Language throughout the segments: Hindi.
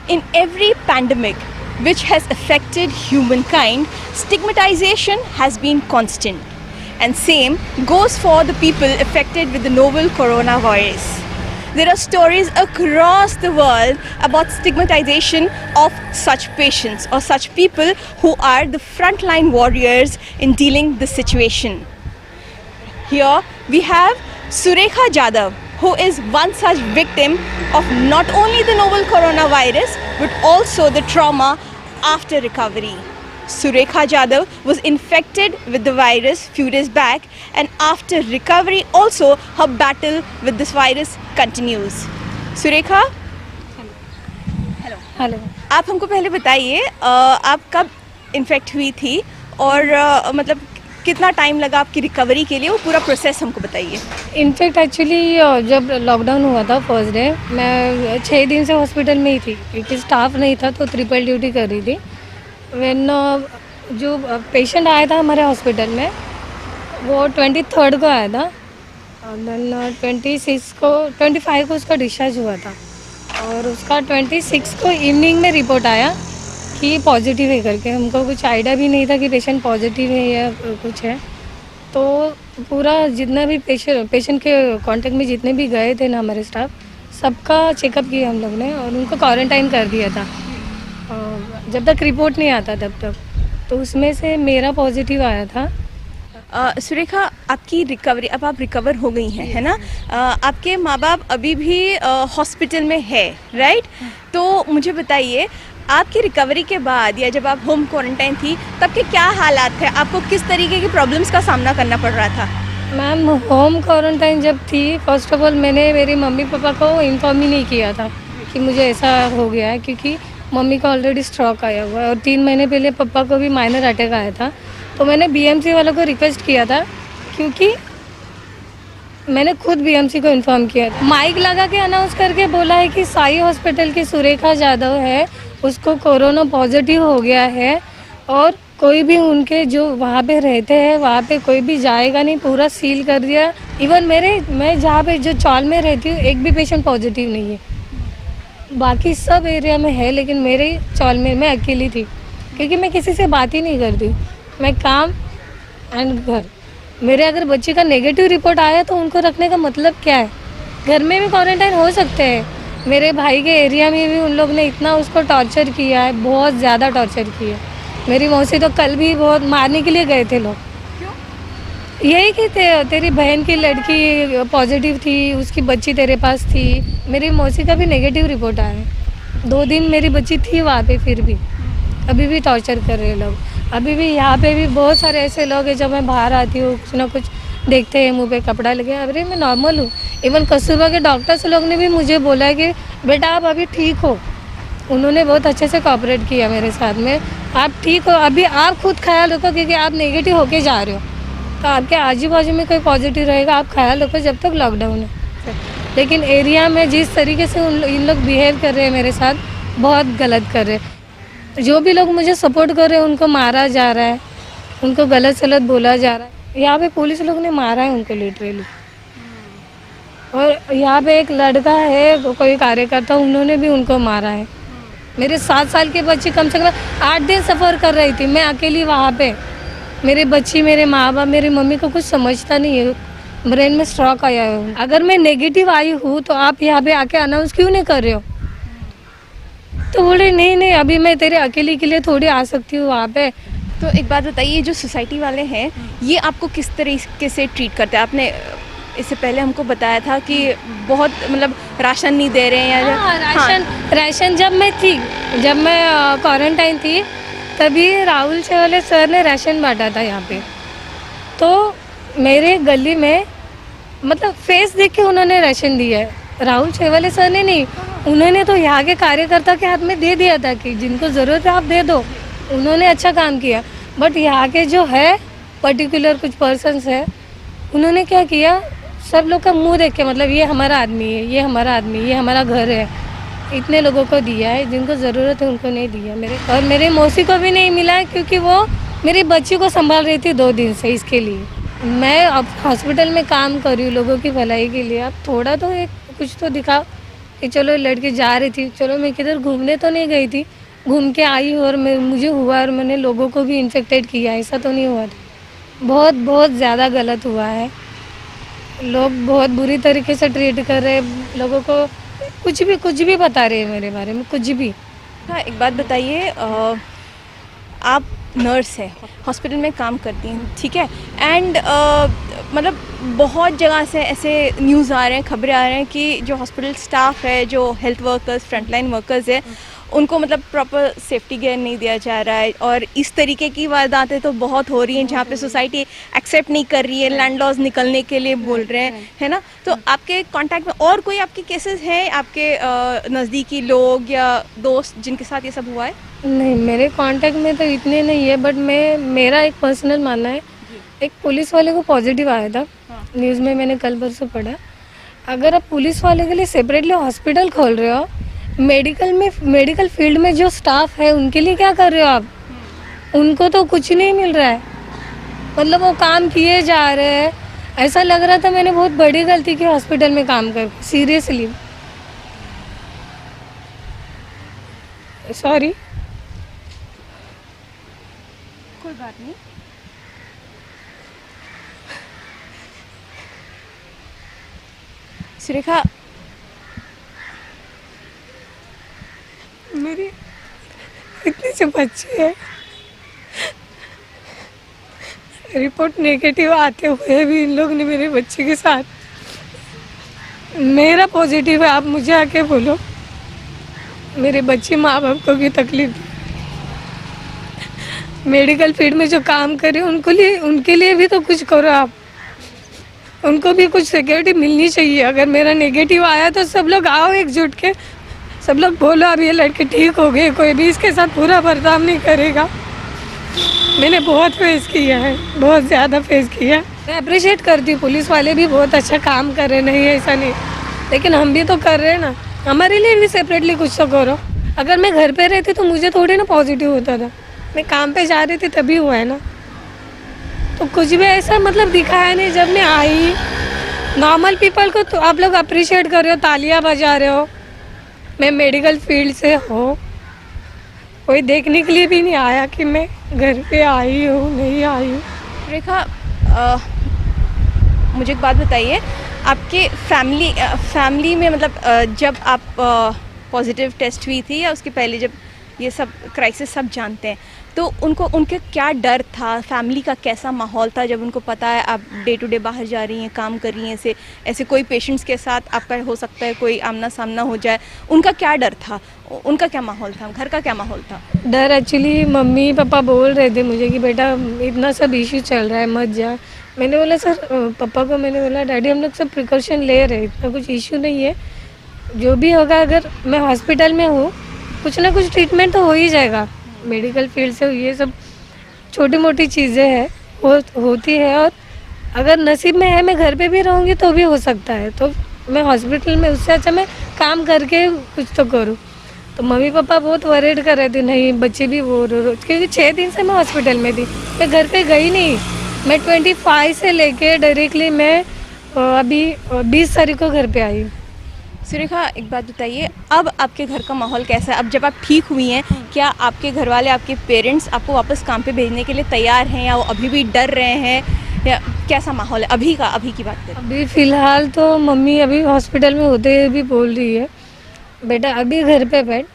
In every pandemic which has affected humankind, stigmatization has been constant. And same goes for the people affected with the novel coronavirus. There are stories across the world about stigmatization of such patients or such people who are the frontline warriors in dealing the situation. Here we have Surekha Jadhav, who is one such victim of not only the novel coronavirus but also the trauma after recovery. Surekha Jadhav was infected with the virus few days back, and after recovery also her battle with this virus continues. Surekha, hello. आप हमको पहले बताइए आप कब इन्फेक्ट हुई थी और मतलब कितना टाइम लगा आपकी रिकवरी के लिए, वो पूरा प्रोसेस हमको बताइए। इनफेक्ट एक्चुअली जब लॉकडाउन हुआ था फर्स्ट डे, मैं 6 दिन से हॉस्पिटल में ही थी क्योंकि स्टाफ नहीं था तो ट्रिपल ड्यूटी कर रही थी। व्हेन जो पेशेंट आया था हमारे हॉस्पिटल में वो 23rd को आया था और देन 25 को उसका डिस्चार्ज हुआ था और उसका 26 को इवनिंग में रिपोर्ट आया कि पॉजिटिव है करके। हमको कुछ आइडिया भी नहीं था कि पेशेंट पॉजिटिव है या कुछ है। तो पूरा जितना भी पेशेंट के कांटेक्ट में जितने भी गए थे ना हमारे स्टाफ, सबका चेकअप किया हम लोग ने और उनको क्वारंटाइन कर दिया था जब तक रिपोर्ट नहीं आता तब तक। तो उसमें से मेरा पॉजिटिव आया था। सुरेखा, आपकी रिकवरी, अब आप रिकवर हो गई हैं, है ना? आपके माँ बाप अभी भी हॉस्पिटल में है, राइट? तो मुझे बताइए, आपकी रिकवरी के बाद या जब आप होम क्वारंटाइन थी तब के क्या हालात थे? आपको किस तरीके की प्रॉब्लम्स का सामना करना पड़ रहा था? मैम, होम क्वारंटाइन जब थी, फर्स्ट ऑफ ऑल मैंने मेरे मम्मी पापा को इन्फॉर्म ही नहीं किया था कि मुझे ऐसा हो गया है, क्योंकि मम्मी का ऑलरेडी स्ट्रोक आया हुआ है और 3 महीने पहले पापा को भी माइनर अटैक आया था। तो मैंने बीएमसी वालों को रिक्वेस्ट किया था, क्योंकि मैंने खुद बीएमसी को इन्फॉर्म किया, माइक लगा के अनाउंस करके बोला है कि साई हॉस्पिटल की सुरेखा जाधव है, उसको कोरोना पॉजिटिव हो गया है और कोई भी उनके जो वहाँ पे रहते हैं वहाँ पे कोई भी जाएगा नहीं, पूरा सील कर दिया। इवन मैं जहाँ पे जो चौल में रहती हूँ एक भी पेशेंट पॉजिटिव नहीं है, बाकी सब एरिया में है, लेकिन मेरे चौल में मैं अकेली थी क्योंकि मैं किसी से बात ही नहीं करती। मैं काम एंड घर। मेरे अगर बच्चे का नेगेटिव रिपोर्ट आया तो उनको रखने का मतलब क्या है? घर में भी क्वारंटाइन हो सकते हैं। मेरे भाई के एरिया में भी उन लोग ने इतना उसको टॉर्चर किया है, बहुत ज़्यादा टॉर्चर किया है। मेरी मौसी तो कल भी बहुत मारने के लिए गए थे लोग। क्यों? यही कि तेरी बहन की लड़की पॉजिटिव थी, उसकी बच्ची तेरे पास थी। मेरी मौसी का भी नेगेटिव रिपोर्ट आया है। 2 दिन मेरी बच्ची थी वहाँ पे, फिर भी अभी भी टॉर्चर कर रहे लोग। अभी भी यहाँ पे भी बहुत सारे ऐसे लोग हैं, जब मैं बाहर आती हूँ कुछ ना कुछ देखते हैं, मुंह पे कपड़ा लगे, अरे मैं नॉर्मल हूँ। इवन कस्तूरबा के डॉक्टर्स लोग ने भी मुझे बोला है कि बेटा आप अभी ठीक हो। उन्होंने बहुत अच्छे से कोऑपरेट किया मेरे साथ में। आप ठीक हो, अभी आप खुद ख्याल रखो क्योंकि आप नेगेटिव होके जा रहे हो, तो आपके आजू बाजू में कोई पॉजिटिव रहेगा, आप ख्याल रखो जब तक लॉकडाउन है। लेकिन एरिया में जिस तरीके से इन लोग बिहेव कर रहे हैं मेरे साथ, बहुत गलत कर रहे हैं। जो भी लोग मुझे सपोर्ट कर रहे हैं उनको मारा जा रहा है, उनको गलत सलत बोला जा रहा है। यहाँ पे पुलिस लोग ने मारा है उनको लिटरली। और यहाँ पे एक लड़का है, कोई कार्यकर्ता, उन्होंने भी उनको मारा है। मेरे 7 साल के बच्चे कम से कम 8 दिन सफ़र कर रही थी, मैं अकेली वहाँ पे। मेरे बच्ची, मेरे माँ बाप, मेरी मम्मी को कुछ समझता नहीं है, ब्रेन में स्ट्रोक आया है। अगर मैं नेगेटिव आई हूँ तो आप यहाँ पे आके अनाउंस क्यों नहीं कर रहे हो? तो बोले नहीं अभी मैं तेरे अकेले के लिए थोड़ी आ सकती हूँ वहाँ पे। तो एक बात बताइए, जो सोसाइटी वाले हैं ये आपको किस तरीके से ट्रीट करते हैं? आपने इससे पहले हमको बताया था कि बहुत मतलब राशन नहीं दे रहे हैं या राशन जब मैं क्वारंटाइन थी तभी राहुल शेवाले सर ने राशन बांटा था यहाँ पे। तो मेरे गली में मतलब फेस देख के उन्होंने राशन दिया है, राहुल शेवाले सर ने नहीं। उन्होंने तो यहाँ के कार्यकर्ता के हाथ में दे दिया था कि जिनको ज़रूरत है आप दे दो। उन्होंने अच्छा काम किया, बट यहाँ के जो है पर्टिकुलर कुछ पर्सन्स है, उन्होंने क्या किया, सब लोग का मुंह देख के, मतलब ये हमारा आदमी है, ये हमारा आदमी, ये हमारा घर है, इतने लोगों को दिया है, जिनको ज़रूरत है उनको नहीं दिया। और मेरे मौसी को भी नहीं मिला क्योंकि वो मेरी बच्ची को संभाल रही थी 2 दिन से। इसके लिए मैं अब हॉस्पिटल में काम कर रही हूँ लोगों की भलाई के लिए। आप थोड़ा तो एक कुछ तो दिखाओ। कि चलो लड़की जा रही थी, चलो मैं किधर घूमने तो नहीं गई थी, घूम के आई और मुझे हुआ और मैंने लोगों को भी इन्फेक्टेड किया, ऐसा तो नहीं हुआ था। बहुत बहुत ज़्यादा गलत हुआ है। लोग बहुत बुरी तरीके से ट्रीट कर रहे हैं लोगों को, कुछ भी बता रहे हैं मेरे बारे में, कुछ भी। हाँ, एक बात बताइए, आप नर्स है, हॉस्पिटल में काम करती हैं, ठीक है, एंड मतलब बहुत जगह से ऐसे न्यूज़ आ रहे हैं, खबरें आ रहे हैं कि जो हॉस्पिटल स्टाफ है, जो हेल्थ वर्कर्स, फ्रंटलाइन वर्कर्स है, उनको मतलब प्रॉपर सेफ्टी गियर नहीं दिया जा रहा है, और इस तरीके की वारदातें तो बहुत हो रही हैं जहाँ पे सोसाइटी एक्सेप्ट नहीं कर रही है, लैंडलॉर्ड्स निकलने के लिए बोल रहे हैं, है ना। तो आपके कांटेक्ट में और कोई आपके केसेस हैं, आपके नज़दीकी लोग या दोस्त जिनके साथ ये सब हुआ है? नहीं, मेरे कांटेक्ट में तो इतने नहीं है, बट मेरा एक पर्सनल मानना है, एक पुलिस वाले को पॉजिटिव आया था, न्यूज़ में मैंने कल परसों पढ़ा। अगर आप पुलिस वाले के लिए सेपरेटली हॉस्पिटल खोल रहे हो, मेडिकल फील्ड में जो स्टाफ है उनके लिए क्या कर रहे हो आप? उनको तो कुछ नहीं मिल रहा है, मतलब वो काम किए जा रहे हैं। ऐसा लग रहा था मैंने बहुत बड़ी गलती की हॉस्पिटल में काम करके, सीरियसली सॉरी। कोई बात नहीं। सुरेखा, मेरी इतने से बच्चे हैं, रिपोर्ट नेगेटिव आते हुए भी इन लोग ने मेरे बच्चे के साथ, मेरा पॉजिटिव है, आप मुझे आके बोलो, मेरे बच्चे माँ बाप को भी तकलीफ दी। मेडिकल फील्ड में जो काम करे उनके लिए भी तो कुछ करो आप, उनको भी कुछ सिक्योरिटी मिलनी चाहिए। अगर मेरा नेगेटिव आया तो सब लोग आओ एकजुट के, सब लोग बोलो अब ये लड़के ठीक हो गए, कोई भी इसके साथ पूरा बर्ताव नहीं करेगा। मैंने बहुत फेस किया है, बहुत ज़्यादा फेस किया है। मैं अप्रिशिएट करती हूँ, पुलिस वाले भी बहुत अच्छा काम कर रहे, नहीं है ऐसा नहीं, लेकिन हम भी तो कर रहे हैं ना, हमारे लिए भी सेपरेटली कुछ तो करो। अगर मैं घर पे रहती तो मुझे थोड़ी ना पॉजिटिव होता था, मैं काम पे जा रही थी तभी हुआ है ना। तो कुछ भी ऐसा मतलब दिखाया नहीं। जब मैं आई, नॉर्मल पीपल को तो आप लोग अप्रिशिएट कर रहे हो, तालियां बजा रहे हो, मैं मेडिकल फील्ड से हूँ, कोई देखने के लिए भी नहीं आया कि मैं घर पे आई हूँ नहीं आई हूँ। रेखा, मुझे एक बात बताइए, आपके फैमिली में मतलब जब आप पॉजिटिव टेस्ट हुई थी या उसके पहले, जब ये सब क्राइसिस सब जानते हैं, तो उनके क्या डर था, फैमिली का कैसा माहौल था जब उनको पता है आप डे टू डे बाहर जा रही हैं, काम कर रही हैं, ऐसे कोई पेशेंट्स के साथ आपका हो सकता है कोई आमना सामना हो जाए, उनका क्या डर था, उनका क्या माहौल था, घर का क्या माहौल था? डर एक्चुअली मम्मी पापा बोल रहे थे मुझे कि बेटा इतना सब इश्यू चल रहा है मत जा। मैंने बोला सर, पापा को मैंने बोला डैडी हम लोग सब प्रिकॉशन ले रहे हैं, इतना कुछ इश्यू नहीं है, जो भी होगा, अगर मैं हॉस्पिटल में हूँ कुछ ना कुछ ट्रीटमेंट तो हो ही जाएगा। मेडिकल फील्ड से ये सब छोटी मोटी चीज़ें हैं होती है, और अगर नसीब में है मैं घर पे भी रहूँगी तो भी हो सकता है, तो मैं हॉस्पिटल में उससे अच्छा मैं काम करके कुछ तो करूँ। तो मम्मी पापा बहुत वरीड कर रहे थे, नहीं बच्चे भी वो क्योंकि 6 दिन से मैं हॉस्पिटल में थी, मैं घर पे गई नहीं। मैं 25 से लेके डायरेक्टली मैं अभी 20 तारीख को घर पे आई। सुरेखा, एक बात बताइए, अब आपके घर का माहौल कैसा है? अब जब आप ठीक हुई हैं, क्या आपके घर वाले, आपके पेरेंट्स आपको वापस काम पे भेजने के लिए तैयार हैं, या वो अभी भी डर रहे हैं, या कैसा माहौल है अभी की बात करें? अभी फ़िलहाल तो मम्मी अभी हॉस्पिटल में होते हुए भी बोल रही है बेटा अभी घर पे बैठ,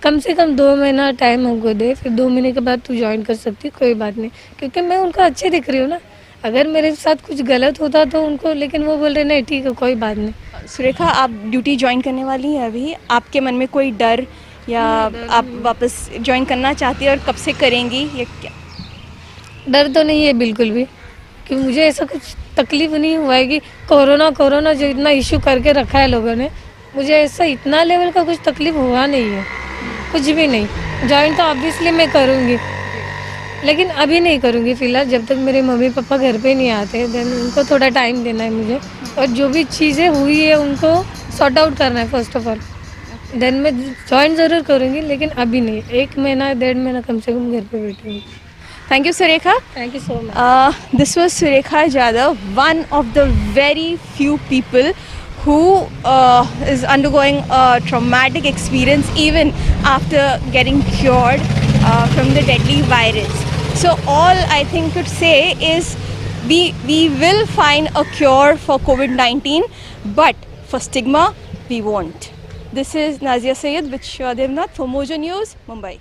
कम से कम 2 महीना टाइम हमको दे, फिर 2 महीने के बाद तू ज्वाइन कर सकती, कोई बात नहीं, क्योंकि मैं उनको अच्छे दिख रही हूँ ना। अगर मेरे साथ कुछ गलत होता तो उनको, लेकिन वो बोल रहे नहीं ठीक है कोई बात नहीं। सुरेखा, आप ड्यूटी ज्वाइन करने वाली हैं अभी, आपके मन में कोई डर या आप वापस ज्वाइन करना चाहती हैं, और कब से करेंगी, या क्या? डर तो नहीं है बिल्कुल भी, क्योंकि मुझे ऐसा कुछ तकलीफ नहीं हुआ है कि कोरोना जो इतना इशू करके रखा है लोगों ने, मुझे ऐसा इतना लेवल का कुछ तकलीफ हुआ नहीं है, कुछ भी नहीं। ज्वाइन तो ऑब्वियसली मैं करूँगी, लेकिन अभी नहीं करूँगी फ़िलहाल, जब तक मेरे मम्मी पापा घर पे नहीं आते, देन उनको थोड़ा टाइम देना है मुझे, और जो भी चीज़ें हुई है उनको सॉर्ट आउट करना है फर्स्ट ऑफ ऑल, देन मैं ज्वाइन ज़रूर करूँगी, लेकिन अभी नहीं, 1 महीना 1.5 महीना कम से कम घर पे बैठूँगी। Thank you, Surekha. Thank you so much. This was Surekha Jadhav, one of the very few people who is undergoing a traumatic experience even after getting cured from the deadly virus. So all I think could say is we will find a cure for COVID-19, but for stigma we won't. This is Nazia Sayed with Shiva Devnath for Mojo News, Mumbai.